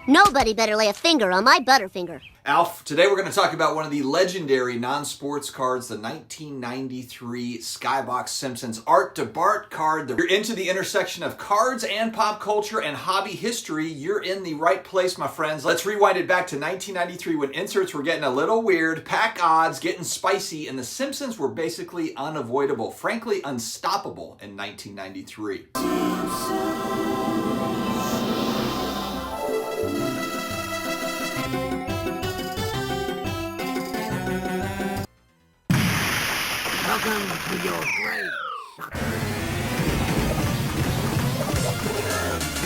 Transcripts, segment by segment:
Nobody better lay a finger on my Butterfinger. Alf, today we're going to talk about one of the legendary non-sports cards, the 1993 Skybox Simpsons Art DeBart card. If you're into the intersection of cards and pop culture and hobby history, you're in the right place, my friends. Let's rewind it back to 1993 when inserts were getting a little weird, pack odds getting spicy, and the Simpsons were basically unavoidable, frankly unstoppable in 1993. Welcome to your grave.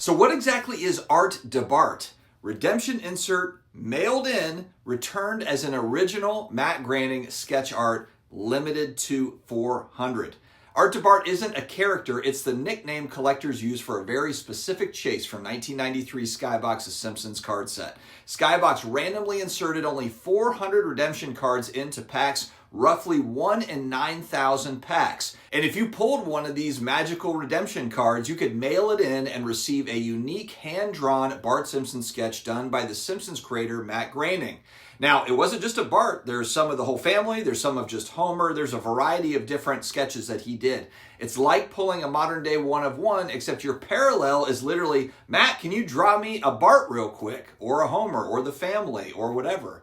So what exactly is Art DeBart? Redemption insert, mailed in, returned as an original Matt Groening sketch art, limited to 400. Art DeBart isn't a character, it's the nickname collectors use for a very specific chase from 1993 Skybox's Simpsons card set. Skybox randomly inserted only 400 redemption cards into packs, roughly 1 in 9,000 packs. And if you pulled one of these magical redemption cards, you could mail it in and receive a unique hand-drawn Bart Simpson sketch done by the Simpsons creator Matt Groening. Now, it wasn't just of Bart. There's some of the whole family. There's some of just Homer. There's a variety of different sketches that he did. It's like pulling a modern-day one-of-one, except your parallel is literally, Matt, can you draw me a Bart real quick? Or a Homer, or the family, or whatever.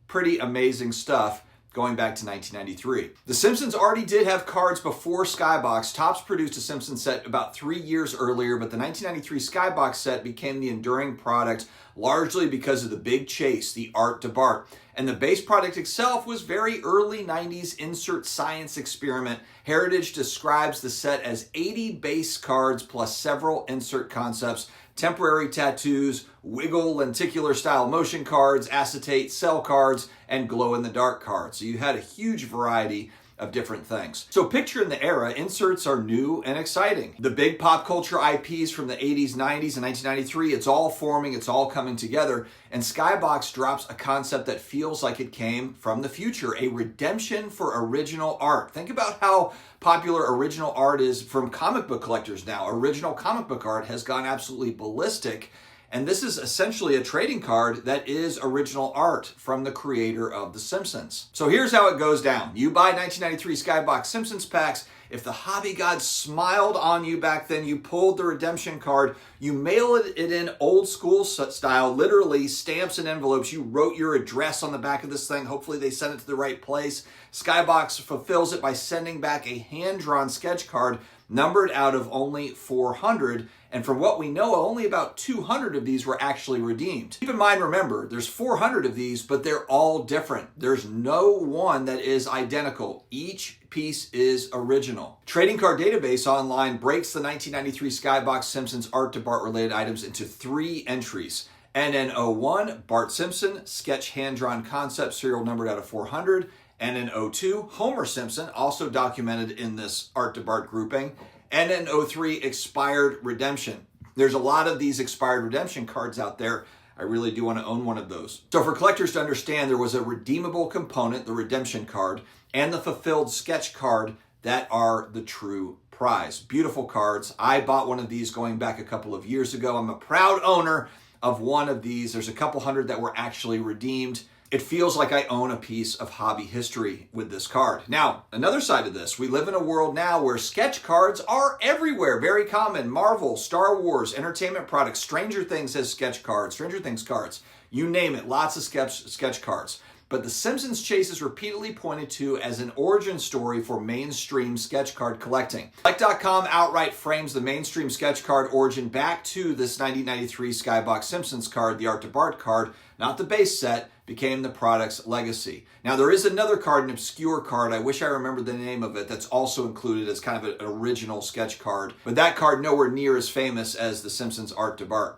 Pretty amazing stuff going back to 1993. The Simpsons already did have cards before Skybox. Topps produced a Simpsons set about 3 years earlier, but the 1993 Skybox set became the enduring product largely because of the big chase, the Art DeBart. And the base product itself was very early 90s insert science experiment. Heritage describes the set as 80 base cards plus several insert concepts, temporary tattoos, wiggle lenticular style motion cards, acetate cell cards, and glow-in-the-dark cards. So you had a huge variety of different things. So picture in the era, inserts are new and exciting. The big pop culture IPs from the 80s, 90s, and 1993, it's all forming, it's all coming together, and Skybox drops a concept that feels like it came from the future, a redemption for original art. Think about how popular original art is from comic book collectors now. Original comic book art has gone absolutely ballistic. And this is essentially a trading card that is original art from the creator of The Simpsons. So here's how it goes down. You buy 1993 Skybox Simpsons packs. If the hobby gods smiled on you back then, you pulled the redemption card, you mail it in old school style, literally stamps and envelopes. You wrote your address on the back of this thing. Hopefully they sent it to the right place. Skybox fulfills it by sending back a hand-drawn sketch card numbered out of only 400. And from what we know, only about 200 of these were actually redeemed. Keep in mind, remember, there's 400 of these, but they're all different. There's no one that is identical. Each piece is original. Trading Card Database Online breaks the 1993 Skybox Simpsons Art DeBart related items into 3 entries. NN01, Bart Simpson, sketch hand-drawn concept, serial numbered out of 400. NN02, Homer Simpson, also documented in this Art DeBart grouping. NN03, expired redemption. There's a lot of these expired redemption cards out there. I really do want to own one of those. So for collectors to understand, there was a redeemable component, the redemption card, and the fulfilled sketch card that are the true prize. Beautiful cards. I bought one of these going back a couple of years ago. I'm a proud owner of one of these. There's a couple hundred that were actually redeemed. It feels like I own a piece of hobby history with this card. Now, another side of this, we live in a world now where sketch cards are everywhere, very common. Marvel, Star Wars, entertainment products, Stranger Things has sketch cards, Stranger Things cards, you name it, lots of sketch cards. But the Simpsons chase is repeatedly pointed to as an origin story for mainstream sketch card collecting. Collect.com outright frames the mainstream sketch card origin back to this 1993 Skybox Simpsons card, the Art DeBart card, not the base set, became the product's legacy. Now there is another card, an obscure card, I wish I remembered the name of it, that's also included as kind of an original sketch card, but that card nowhere near as famous as the Simpsons Art DeBart.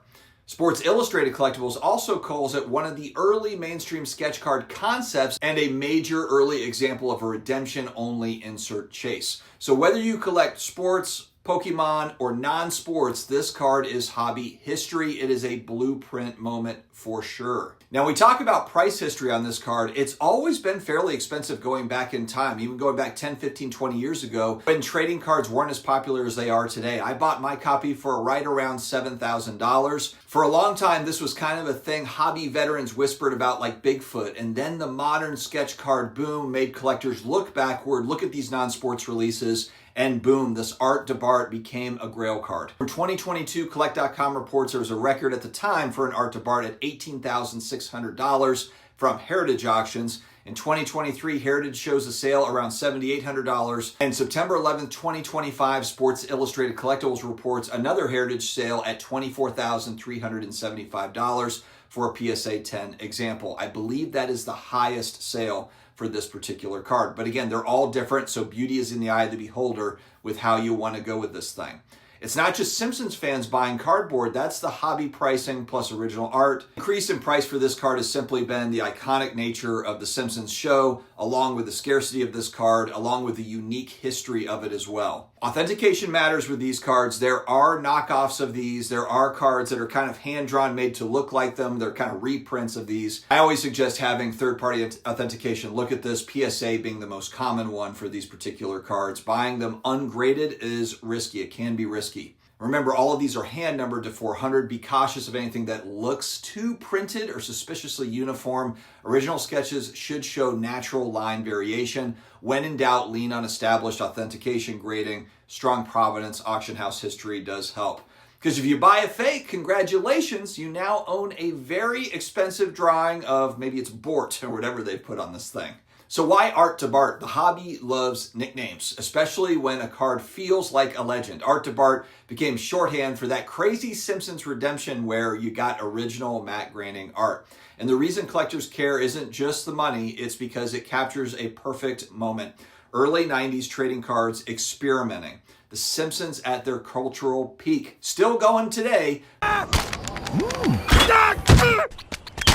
Sports Illustrated Collectibles also calls it one of the early mainstream sketch card concepts and a major early example of a redemption-only insert chase. So whether you collect sports, Pokemon, or non-sports, this card is hobby history. It is a blueprint moment for sure. Now, we talk about price history on this card. It's always been fairly expensive going back in time, even going back 10, 15, 20 years ago when trading cards weren't as popular as they are today. I bought my copy for right around $7,000. For a long time, this was kind of a thing hobby veterans whispered about like Bigfoot, and then the modern sketch card boom made collectors look backward, look at these non-sports releases, and boom, this Art DeBart became a grail card. For 2022, Collect.com reports there was a record at the time for an Art DeBart at $18,600 from Heritage Auctions. In 2023, Heritage shows a sale around $7,800. And September 11th, 2025, Sports Illustrated Collectibles reports another Heritage sale at $24,375 for a PSA 10 example. I believe that is the highest sale for this particular card. But again, they're all different, so beauty is in the eye of the beholder with how you want to go with this thing. It's not just Simpsons fans buying cardboard, that's the hobby pricing plus original art. The increase in price for this card has simply been the iconic nature of the Simpsons show, along with the scarcity of this card, along with the unique history of it as well. Authentication matters with these cards. There are knockoffs of these. There are cards that are kind of hand-drawn, made to look like them. They're kind of reprints of these. I always suggest having third-party authentication look at this, PSA being the most common one for these particular cards. Buying them ungraded is risky. It can be risky. Remember, all of these are hand numbered to 400. Be cautious of anything that looks too printed or suspiciously uniform. Original sketches should show natural line variation. When in doubt, lean on established authentication grading. Strong provenance, auction house history does help. Because if you buy a fake, congratulations, you now own a very expensive drawing of, maybe it's Bort or whatever they put on this thing. So why Art DeBart? The hobby loves nicknames, especially when a card feels like a legend. Art DeBart became shorthand for that crazy Simpsons redemption where you got original matte graining art. And the reason collectors care isn't just the money, it's because it captures a perfect moment. Early 90s trading cards experimenting. The Simpsons at their cultural peak. Still going today.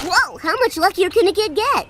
Whoa, how much luckier can a kid get?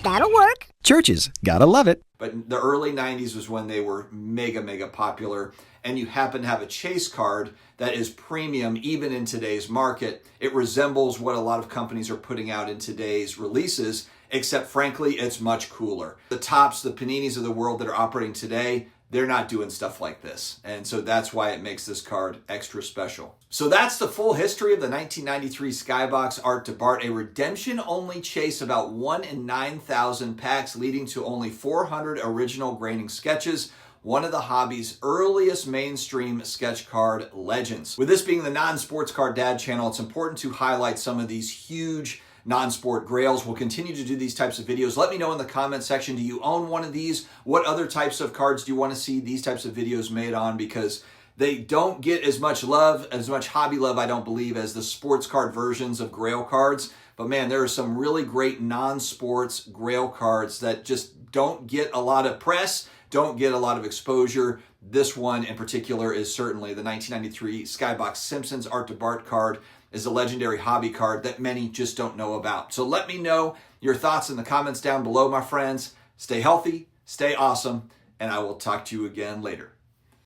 That'll work. Churches, gotta love it. But the early 90s was when they were mega popular, and you happen to have a chase card that is premium even in today's market. It resembles what a lot of companies are putting out in today's releases, except frankly, it's much cooler. The Tops, the Paninis of the world that are operating today, they're not doing stuff like this. And so that's why it makes this card extra special. So that's the full history of the 1993 Skybox Art DeBart, a redemption-only chase about 1 in 9,000 packs, leading to only 400 original graining sketches. One of the hobby's earliest mainstream sketch card legends. With this being the non-sports card dad channel, it's important to highlight some of these huge non-sport grails. We'll continue to do these types of videos. Let me know in the comment section, do you own one of these? What other types of cards do you want to see these types of videos made on? Because they don't get as much love, as much hobby love, I don't believe, as the sports card versions of grail cards. But man, there are some really great non-sports grail cards that just don't get a lot of press, don't get a lot of exposure. This one in particular is certainly the 1993 Skybox Simpsons Art DeBart card. Is a legendary hobby card that many just don't know about. So let me know your thoughts in the comments down below, my friends. Stay healthy, stay awesome, and I will talk to you again later.